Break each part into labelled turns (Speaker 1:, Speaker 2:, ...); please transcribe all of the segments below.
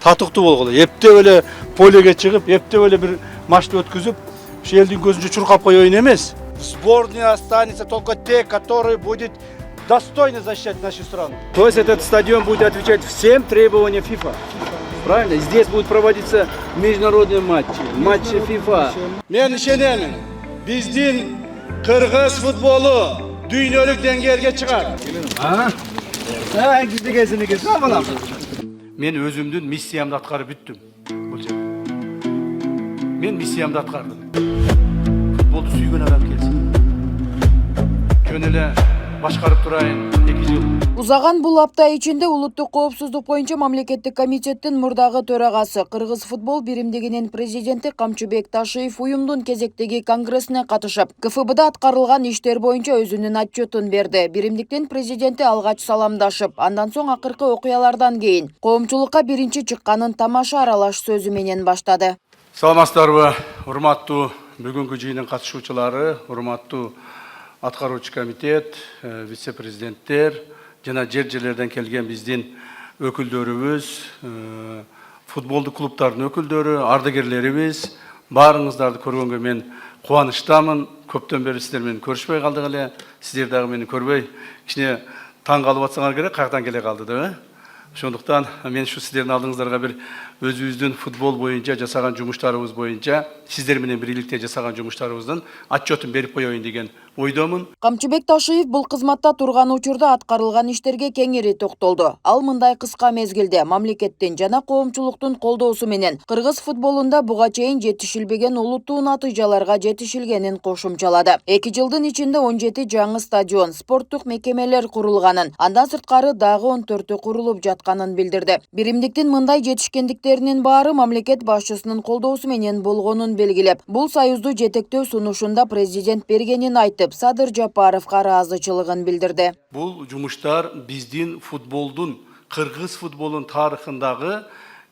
Speaker 1: татыктуу болгулу. Эптеп эле полеге чыгып, эптеп эле бир матчты өткүзүп, ушу элдин көзүнчө чуркап коёюн эмес. Сборная останется только те, который будет достойно защищать нашу страну.
Speaker 2: То есть этот стадион будет отвечать всем требованиям ФИФА. Правильно? Здесь будут проводиться международные матчи ФИФА.
Speaker 1: Мен ишенемин. Биздин кыргыз футболу дүйнөлүк деңгээлге чыгат. Мен өзүмдүн миссиямды аткарып бүттүм. Бул жерде. Мен миссиямды аткардым. Футболду сүйгөн адам келсин. Жөн эле башкарып турайын 2 жыл.
Speaker 3: Узаган бул апта ичинде улуттук коопсуздук боюнча мамлекеттик комитеттин мурдагы төрагасы, Кыргыз футбол биримдигинин президенти Камчыбек Ташиев уюмдун кезектеги конгрессине катышып, КФБда аткарылган иштер боюнча өзүнүн отчетун берди. Биримдиктин президенти алгач саламдашып, андан соң акыркы окуялардан кийин коомчулукка биринчи чыкканын тамаша аралаш сөзү менен баштады.
Speaker 1: Саламатсыздарбы, урматтуу бүгүнкү жыйындын катышуучулары, урматтуу аткаруучу комитет, вице-президенттер жана жер-жерлерден келген биздин өкүлдөрүбүз, футболдук клубтардын өкүлдөрү, ардагерлерибиз, баарыңыздарды көргөнгө мен кубанычтамын. Көптөн бери сиздер менен көрүшпөй калдык эле. Сиздер дагы мени көрбөй кичине таң калып атсаңар керек, каяктан келе калды деп. Ошондуктан мен ушу сиздердин алдыңыздарга бир өзүбүздүн футбол боюнча жасаган жумуштарыбыз боюнча, сиздер менен бирликте жасаган жумуштарыбыздын отчетун берип коеюн деген ойдомун.
Speaker 3: Камчыбек Ташиев бул кызматта турган учурда аткарылган иштерге кеңири токтолду. Ал мындай кыска мезгилде мамлекеттин жана коомчулуктун колдоосу менен кыргыз футболунда буга чейин жетишилбеген улуттуу натыйжаларга жетишилгенин кошумчалады. 2 жылдын ичинде 17 жаңы стадион, спорттук мекемелер курулганын, андан сырткары дагы 14 курулуп жатканын билдирди. Биримдиктин мындай жетишкендиктеринин баары мамлекет башчысынын колдоосу менен болгонун белгилеп, бул союзду жетектөө сунушунда президент бергенин айтып, Садыр Жапаровга ыраазычылыгын билдирди.
Speaker 1: Бул жумуштар биздин футболдун, кыргыз футболунун тарыхындагы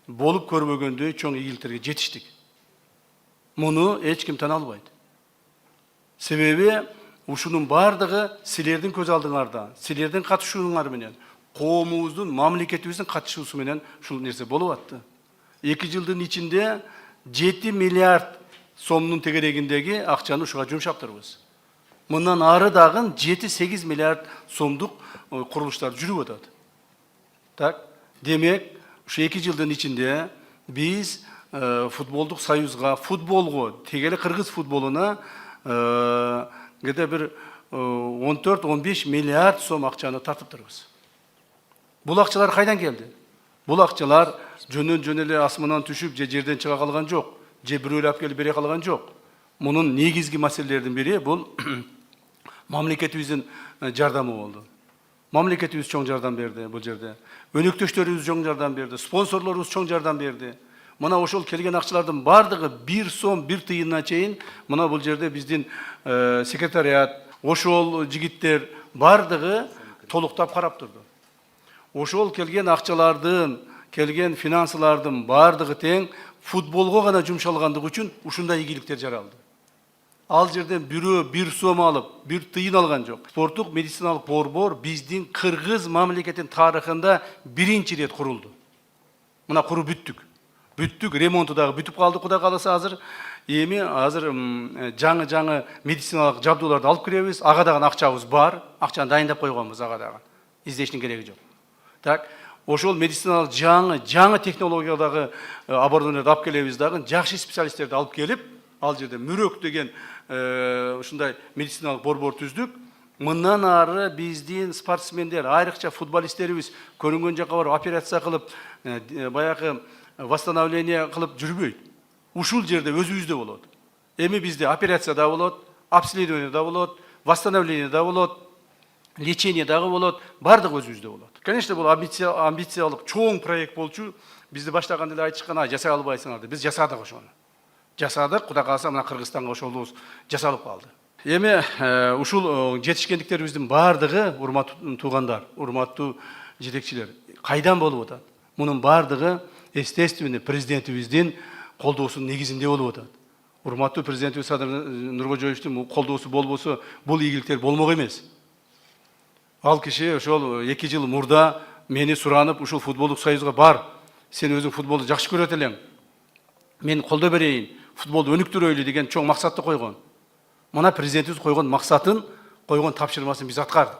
Speaker 1: болуп көрбөгөндөй чоң ийгиликтерге жетиштик. Муну эч ким тана албайт. Себеби ушунун бардыгы силердин көз алдыңарда, силердин катышууңар менен, коомубуздун, мамлекетибиздин катышуусу менен ушул нерсе болуп атты. 2 жылдын ичинде 7 миллиард сомдун тегерегиндеги акчаны ушуга жумшаптырбыз. Мындан ары дагы 7-8 миллиард сомдук курулуштар жүрүп атат. Так, демек, ушу 2 жылдын ичинде биз футболдук союзга, футболго, тегеле кыргыз футболуна где бир 14-15 миллиард сом акчаны тартыптырбыз. Бул акчалар кайдан келди? Бул акчалар жөн эле асмандан түшүп, же жерден чыга калган жок, же бирөө алып келип бере калган жок. Мунун негизги маселелердин бири бул мамлекетибиздин жардамы болду. Мамлекетибиз чоң жардам берди бул жерде. Өнөктөштөрүбүз чоң жардам берди, спонсорлорубуз чоң жардам берди. Мына ошол келген акчалардын бардыгы 1 сом 1 тыйынына чейин мына бул жерде биздин секретариат, ошол жигиттер бардыгы толуктап карап турду. Ошол келген акчалардын, келген финансылардын бардыгы тең футболго гана жумшалгандыгы үчүн ушундай ийгиликтер жаралды. Ал жерден бирөө 1 сом алып, 1 тыйын алган жок. Спорттук медициналык борбор биздин кыргыз мамлекетинин тарыхында биринчи рет курулду. Мына куруп бүттүк. Бүттүк, ремонту дагы бүтүп калды, Кудай кааласа азыр. Эми азыр жаңы медициналык жабдууларды алып киребиз. Ага дагы акчабыз бар. Акчаны дайындап койгонбуз ага дагы. Издештин кереги жок. Так, ошол медициналык жаңы технологиядагы оборудованияларды алып келебиз дагы, жакшы специалисттерди алып келип, ал жерде Мүрөк деген ушундай медициналык борбор түздүк. Мындан ары биздин спортсмендер, айрыкча футболисттерибиз көрүнгөн жака барып операция кылып, баягы восстановление кылып жүрбөйт. Ушул жерде өзүбүздө болот. Эми бизде операция да болот, обследование да болот, восстановление да болот, лечение дагы болот, бардыгы өзүбүздө болот. Конечно, бул амбициялык чоң проект болчу. Бизди баштаганда эле айтышкан, жасай албайсыңар деп. Биз жасадык ошону. Жасадык, Кудай кааласа мына Кыргызстанга ошолубуз жасалып калды. Эми ушул жетишкендиктерибиздин бардыгы, урматтуу туугандар, урматтуу жетекчилер, кайдан болуп атат? Мунун бардыгы естественно президентибиздин колдоосунун негизинде болуп атат. Урматтуу президентибиз Садыр Нуркожоевичтин колдоосу болбосо, бул ийгиликтер болмок эмес. Ал киши ошол 2 жыл мурда мени суранып, ушул футболдук союзга бар. Sen özün futboldu жақсы көрөт элең. Мен колдо берейин, футболду өнүктүрөйлү деген чоң максатты койгон. Мына президентибиз койгон максатын, койгон тапшырмасын биз аткардык.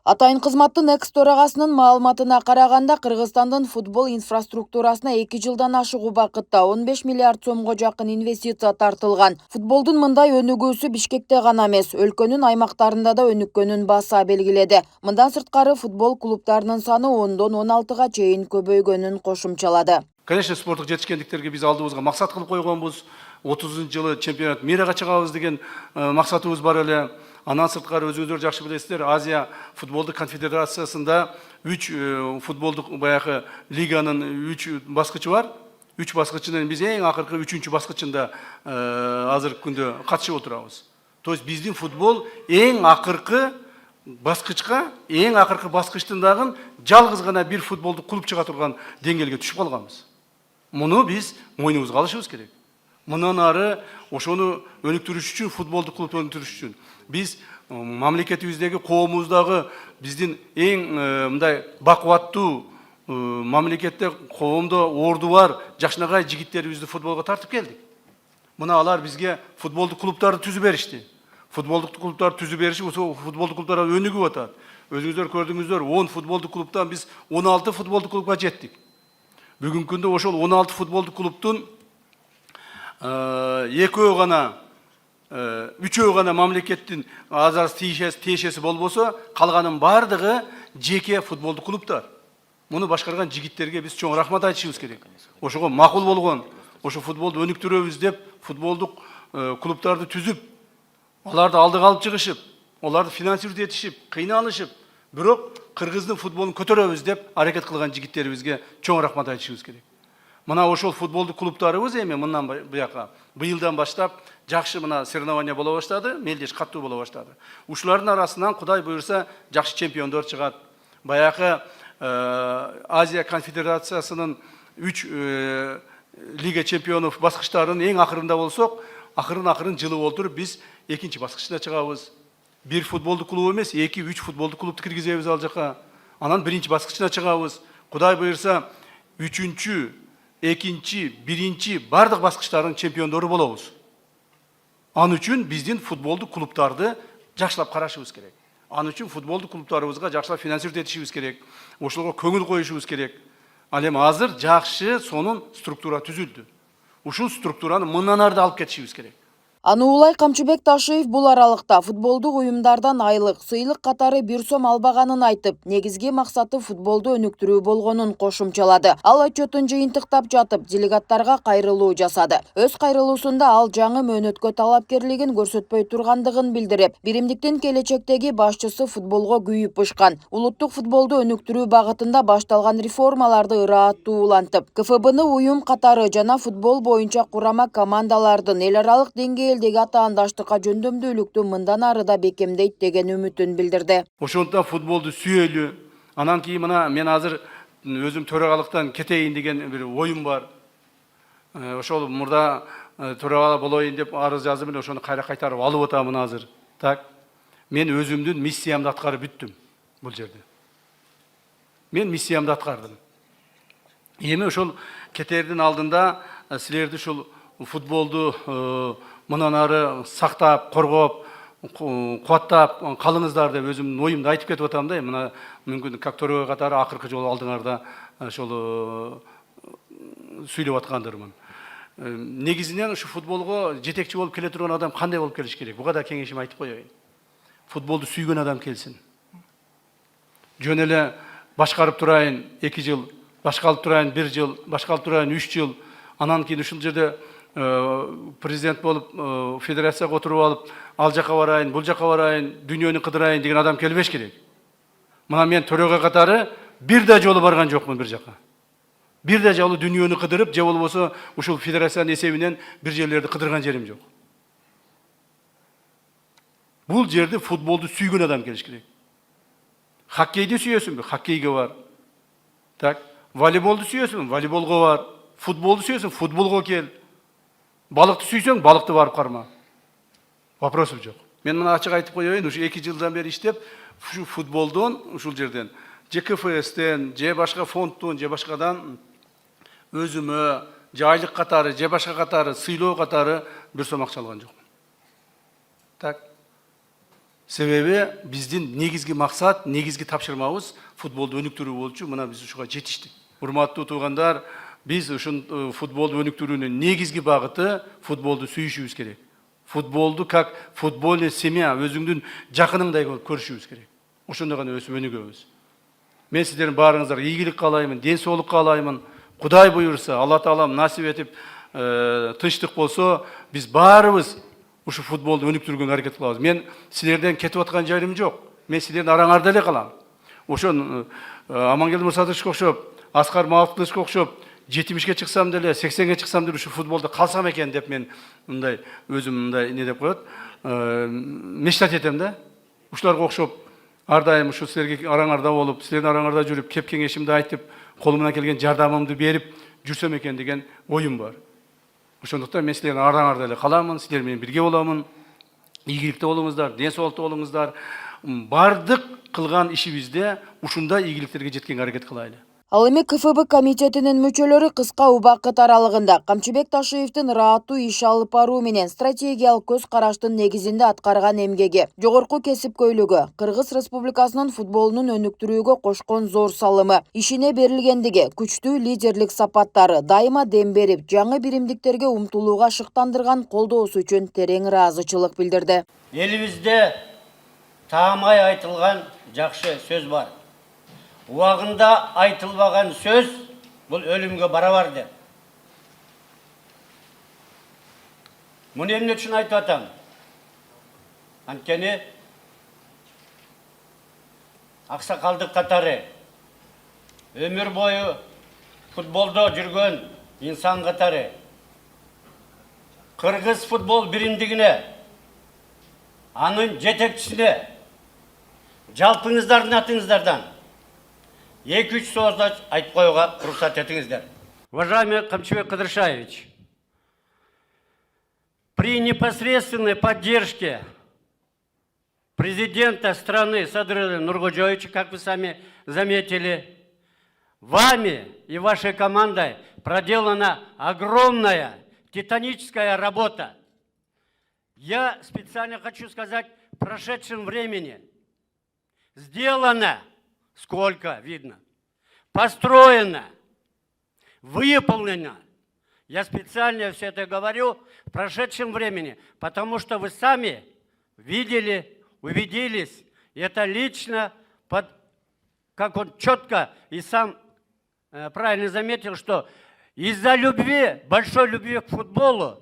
Speaker 3: Атайын кызматтын экс төрагасынын маалыматына караганда Кыргызстандын футбол инфраструктурасына 2 жылдан ашык убакытта 15 миллиард сомго жакын инвестиция тартылган. Футболдун мындай өнүгүүсү Бишкекте гана эмес, өлкөнүн аймактарында да өнүккөнүн баса белгиледи. Мындан сырткары футбол клубтарынын саны 10дон 16га чейин көбөйгөнүн кошумчалады.
Speaker 1: Конечно, спорттук жетишкендиктерге биз алдыбызга максат кылып койгонбуз. 30-жылы чемпионат мирага чыгабыз деген максатыбыз бар эле. Андан сырткары өзүңүздөр жакшы билесиздер, Азия футболдук конфедерациясында 3 футболдук баягы лиганын 3 баскычы бар. 3 баскычынан биз эң акыркы 3-чү баскычында азыркы күндө катышып отурабыз. То есть биздин футбол эң акыркы баскычка, эң акыркы баскычтын дагы жалгыз гана бир футболдук клуб чыга турган деңгээлге түшүп калганбыз. Муну биз мойнубузга алышыбыз керек. Мындан ары ошону өнүктүрүш үчүн, футболдук клубду өнүктүрүш үчүн биз мамлекетибиздеги, коомумуздагы биздин эң мындай бакубаттуу мамлекетте, коомдо орду бар жакшынагай жигиттерибизди футболго тартып келдик. Мына алар бизге футболдук клубтарды түзүп беришти. Футболдук клубтарды түзүп беришип, футболдук клубтар өнүгүп атат. Өзүңүздөр көрдүңүздөр, 10 футболдук клубтан биз 16 футболдук клубга жеттик. Бүгүнкү күндө ошол 16 футболдук клубтун 2 гана, 3 гана мамлекеттин азар тиешеси болбосо, калганын бардыгы жеке футболдук клубтар. Муну башкарган жигиттерге биз чоң рахмат айтышыбыз керек. Ошого макул болгон, ошо футболду өнүктүрөбүз деп футболдук клубтарды түзүп, аларды алдыга алып чыгышып, аларды финансировать этишип, кыйналышып, бирок кыргыздын футболун көтөрөбүз деп аракет кылган жигиттерибизге чоң рахмат айтышыбыз керек. Мына ошол футболдук клубтарыбыз эми мындан буяка быйылдан баштап жакшы мына соревнования боло баштады, мелдеш каттуу боло баштады. Ушулардын арасынан Кудай буйрса жакшы чемпиондор чыгат. Баягы Азия конфедерациясынын 3 лига чемпионов баскычтарынын эң акырында болсок, акырын жылып олтуруп биз 2-чи баскычына чыгабыз. Бир футболдук клуб эмес, 2-3 футболдук клубду киргизебиз ал жака. Анан 1-чи баскычына чыгабыз. Кудай буйрса 3-чү, 2-чи, 1-чи бардык баскычтардын чемпиондору болобуз. Ал үчүн биздин футболдук клубтарды жакшылап карашыбыз керек. Ал үчүн футболдук клубтарыбызга жакшылап финансировать этишибиз керек. Ошолорго көңүл коюшубуз керек. Ал эми азыр жакшы сонун структура түзүлдү. Ушул структураны мындан ары да алып кетишибиз керек.
Speaker 3: Аны улай Камчыбек Ташиев бул аралыкта футболдук уюмдардан айлык, сыйлык катары 1 сом албаганын айтып, негизги максаты футболду өнүктүрүү болгонун кошумчалады. Ал отчетун жыйынтыктап жатып, делегаттарга кайрылуу жасады. Өз кайрылуусунда ал жаңы мөөнөткө талапкерлигин көрсөтпөй тургандыгын билдирип, биримдиктин келечектеги башчысы футболго күйүп ышкан. Улуттук футболду өнүктүрүү багытында башталган реформаларды ырааттуу улантып, КФБны уюм катары жана футбол боюнча курама командалардын эл аралык деңгээлдеги атаандаштыкка жөндөмдүүлүктү мындан ары да бекемдейт деген үмүтүн билдирди.
Speaker 1: Ошондо футболду сүйөлү. Анан кийин мына мен азыр өзүм төрагалыктан кетейин деген бир оюм бар. Ошол мурда төрагал болоюн деп арыз жазып эле ошону кайра кайтарып алып атамын азыр. Так. Мен өзүмдүн миссиямды аткарып бүттүм бул жерде. Мен миссиямды аткардым. Эми ошол кетердин алдында силерди ушул футболду мындан ары сактап, коргоп, кубаттап калыңыздар деп өзүмдүн оюмду айтып кетип атам да. Мына мүмкүн как төрөгө катары акыркы жолу алдыңарда ошол сүйлөп аткандырмын. Негизинен ушу футболго жетекчи болуп келе турган адам кандай болуп келиш керек? Буга да кеңешим айтып коеюн. Футболду сүйгөн адам келсин. Жөн эле башкарып турайын 2 жыл, башкалып турайын 1 жыл, башкалып турайын 3 жыл, анан кийин ушул жерде президент болуп, федерацияга отуруп алып, ал жака барайын, бул жака барайын, дүйнөнү кыдырайын деген адам келбеш керек. Мына мен төрөгө катары бир да жолу барган жокмун бир жака. Бир да жолу дүйнөнү кыдырып, же болбосо ушул федерациянын эсебинен бир жерлерди кыдырган жерим жок. Бул жерде футболду сүйгөн адам келиш керек. Хоккейди сүйөсүңбү? Хоккейге бар. Так, волейболду сүйөсүңбү? Волейболго бар. Футболду сүйөсүң? Футболго кел. Балыкты сүйсөң, балыкты барып карма. Вопросу жок. Мен мына ачык айтып коеюн, ушу 2 жылдан бери иштеп, ушу футболдон, ушул жерден, же КФСтен, же башка фондтон, же башкадан өзүмө жайлык катары, же башка катары, сыйлоо катары бир сом акча алган жокмун. Так. Себеби биздин негизги максат, негизги тапшырмабыз футболду өнүктүрүү болчу. Мына биз ушуга жетиштик. Урматтуу туугандар, биз ушун футболду өнүктүрүүнүн негизги багыты футболду сүйүшүбүз керек. Футболду как футбольная семья, өзүңдүн жакыныңдай көрүшүбүз керек. Ошондо гана өсүп өнүгөбүз. Мен сиздердин баарыңыздарга ийгилик каалаймын, ден соолук каалаймын. Кудай буйрса, Алла Таалам насип этип, тынчтык болсо, биз баарыбыз ушу футболду өнүктүргөнгө аракет кылабыз. Мен силерден кетип аткан жайым жок. Мен силердин араңарда эле калам. Ошон Амангелди Мырсатовичке окшоп, Аскар Мавлытовичке окшоп, 70ке чыксам деле, 80ге чыксам деле ушу футболдо калсам экен деп мен мындай өзүм мындай не деп коет, мечтать этем да. Ушуларга окшоп ар дайым ушу силерге араңарда болуп, силердин араңарда жүрүп, кеп кеңешимди айтып, колумдан келген жардамымды берип жүрсөм экен деген оюм бар. Ошондуктан мен силердин араңарда эле каламын, силер менен бирге боламын. Ийгиликте болуңуздар, ден соолукта болуңуздар. Бардык кылган ишибизде ушундай ийгиликтерге жеткенге аракет кылайлы.
Speaker 3: Ал эми КФБ комитетинин мүчөлөрү кыска убакыт аралыгында Камчыбек Ташиевдин ырааттуу иш алып баруу менен стратегиялык көз караштын негизинде аткарган эмгеги, жогорку кесипкөйлүгү, Кыргыз Республикасынын футболунун өнүктүрүүгө кошкон зор салымы, ишине берилгендиги, күчтүү лидерлик сапаттары дайыма дем берип, жаңы биримдиктерге умтулууга шыктандырган колдоосу үчүн терең ыраазычылык билдирди.
Speaker 4: Элибизде таамай айтылган жакшы сөз бар. Уагында айтылбаган сөз бул өлүмгө барабар деп. Муну эмне үчүн айтып атам? Анткени аксакалдык катары өмүр бою футболдо жүргөн инсан катары Кыргыз футбол биримдигине, анын жетекчисине жалпыңыздардын атыңыздардан 2-3 сөз айтып коюуга уруксат этиңиздер. Уважаемый Камчыбек Кыдыршаевич, при непосредственной поддержке президента страны Садыры Нуркожоевича, как вы сами заметили, вами и вашей командой проделана огромная титаническая работа. Я специально хочу сказать, в прошедшем времени сделано, сколько видно, построено, выполнено. Я специально все это говорю в прошедшем времени, потому что вы сами видели, убедились, и это лично, как он четко и сам правильно заметил, что из-за любви, большой любви к футболу,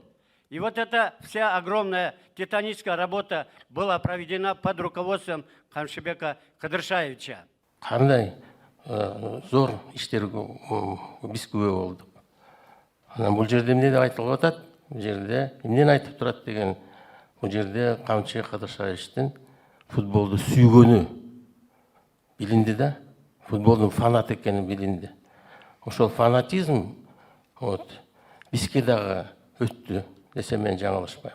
Speaker 4: и вот эта вся огромная титаническая работа была проведена под руководством Камчыбека Кыдыршаевича.
Speaker 5: Кандай зор иштерге биз күбө болдук. Анан бул жерде эмне деп айтылып атат? Бул жерде эмнени айтып турат деген, бул жерде Камчыбек Кыдыршаевичтин футболду сүйгөнү билинди да, футболдун фанат экени билинди. Ошол фанатизм бизге дагы өттү десем мен жаңылышпайм.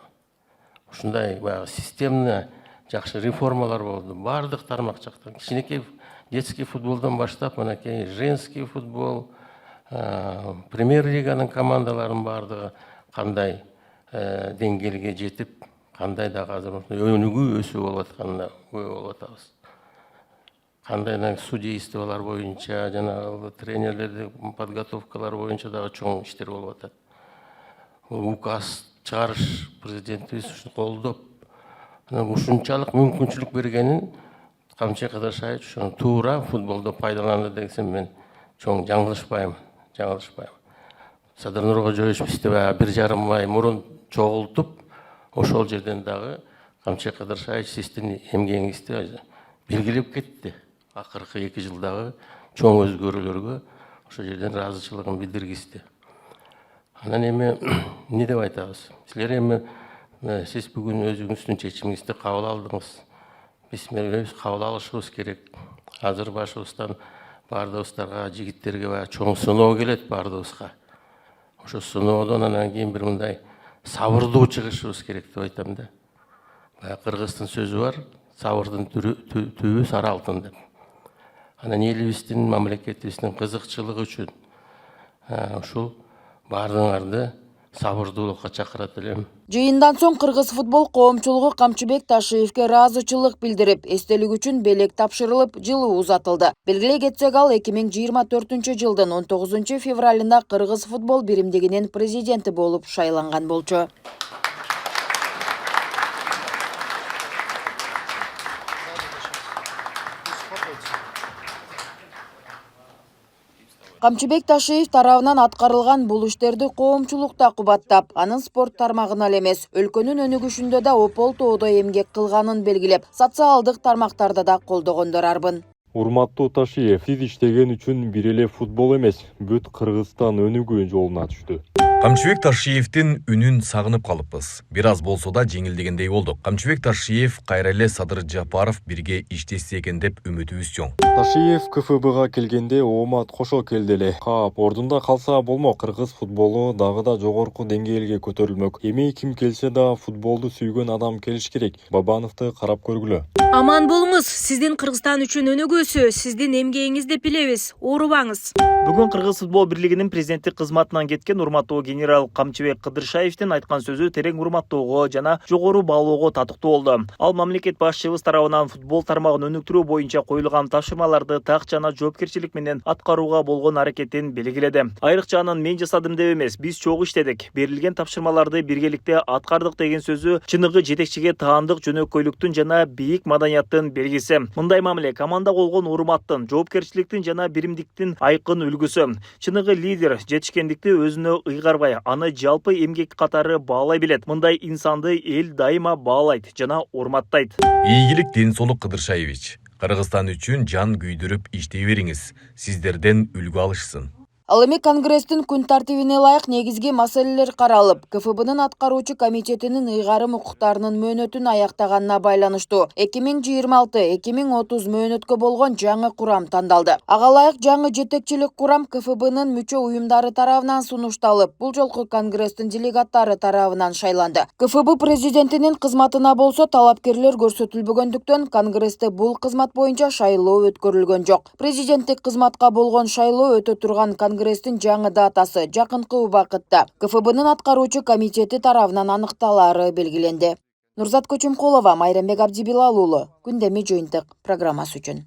Speaker 5: Ушундай баягы системный жакшы реформалар болду. Бардык тармак жактан кичинекей детский футболдон баштап, мынакей женский футбол, премьер-лиганын командаларынын бардыгы кандай деңгээлге жетип, кандай да азыр өнүгүү өсүү болуп атканына күбө болуп атабыз. Кандай судействолор боюнча, жана тренерлердин подготовкалары боюнча дагы чоң иштер болуп атат. Указ чыгарыш президентибиз ушуну колдоп, ушунчалык мүмкүнчүлүк бергенин Камчыбек Кыдыршаевич ушуну туура футболдо пайдаланды десем мен чоң жаңылышпайм. Садыр Нуркожоевич бизди 1,5 ай мурун чогултуп, ошол жерден дагы Камчыбек Кыдыршаевич сиздин эмгегиңизди белгилеп кетти. Акыркы 2 жылдагы чоң өзгөрүүлөргө ошол жерден ыраазычылыгын билдиргизди. Анан эми эмне деп айтабыз? Силер эми сиз бүгүн өзүңүздүн чечимиңизди кабыл алдыңыз. Биз кабыл алышыбыз керек. Азыр башыбыздан бардыгыбыздарга, жигиттерге чоң сыноо келет бардыгыбызга. Ошо сыноодон анан кийин бир мындай сабырдуу чыгышыбыз керек деп айтам да. Кыргыздын сөзү бар, сабырдын түбү сары алтын деп. Анан элибиздин, мамлекетибиздин кызыкчылыгы үчүн ушул баардыгыңарды сабырдуулукка чакырат элем.
Speaker 3: Жыйындан соң кыргыз футбол коомчулугу Камчыбек Ташиевке ыраазычылык билдирип, эстелик үчүн белек тапшырылып, жылуу узатылды. Белгилей кетсек, ал 2024-жылдын 19 февралында Кыргыз футбол биримдигинин президенти болуп шайланган болчу. Камчыбек Ташиев тарабынан аткарылган бул иштерди коомчулукта кубаттап, анын спорт тармагына эле эмес, өлкөнүн өнүгүшүндө да опол тоодо эмгек кылганын белгилеп, социалдык тармактарда да колдогондор арбын.
Speaker 6: Урматтуу Ташиев, сиз иштеген үчүн бир эле футбол эмес, бүт Кыргызстан өнүгүү жолуна түштү.
Speaker 7: Камчыбек Ташиевдин үнүн сагынып калыппыз. Бир аз болсо да жеңилдегендей болдук. Камчыбек Ташиев, кайра эле Садыр Жапаров бирге иштешсе экен деп үмүтүбүз чоң.
Speaker 6: Ташиев КФБга келгенде оомат кошо келди эле. Кап ордунда калса болмок, кыргыз футболу дагы да жогорку деңгээлге көтөрүлмөк. Эми ким келсе да футболду сүйгөн адам келиш керек. Бабановду карап көргүлө.
Speaker 8: Аман болуңуз, сиздин Кыргызстан үчүн өнүгүүсү, сиздин эмгегиңизди билебиз. Оорубаңыз.
Speaker 9: Бүгүн Кыргыз футбол бирлигинин президенттик кызматынан кеткен урматтуу генерал Камчыбек Кыдыршаевдин айткан сөзү терең урматтоого жана жогору баалоого татыктуу болду. Ал мамлекет башчыбыз тарабынан футбол тармагын өнүктүрүү боюнча коюлган тапшырмаларды так жана жоопкерчилик менен аткарууга болгон аракетин белгиледи. Айрыкча анын мен жасадым деп эмес, биз чогуу иштедик. Берилген тапшырмаларды биргеликте аткардык деген сөзү чыныгы жетекчиге таандык жөнөкөйлүктүн жана бийик маданияттын белгиси. Мындай мамиле команда болгон урматтын, жоопкерчиликтин жана биримдиктин айкын үлгүсү. Чыныгы лидер жетишкендикти өзүнө ыйгарбай, аны жалпы эмгек катары баалай билет. Мындай инсанды эл дайыма баалайт жана урматтайт.
Speaker 7: Ийгилик, ден соолук Кыдыршаевич. Кыргызстан үчүн жан күйдүрүп иштей бериңиз. Сиздерден үлгү алышсын.
Speaker 3: Ал эми Конгресстин күн тартибине ылайык негизги маселелер каралып, КФБнын аткаруучу комитетинин ыйгарым укуктарынын мөөнөтүн аяктаганына байланыштуу 2026-2030 мөөнөткө болгон жаңы курам тандалды. Ага ылайык жаңы жетекчилик курам КФБнын мүчө уюмдары тарабынан сунушталып, бул жолку Конгресстин делегаттары тарабынан шайланды. КФБ президентинин кызматына болсо талапкерлер көрсөтүлбөгөндүктөн Конгрессте бул кызмат боюнча шайлоо өткөрүлгөн жок. Президенттик кызматка болгон шайлоо өтө турган Конгресстин жаңы датасы жакынкы убакытта КФБнын аткаруучу комитети тарабынан аныкталары белгиленди. Нурзат Көчөмкулова, Майрамбек Абдибилал уулу, Күндөмү жыйынтык программасы үчүн.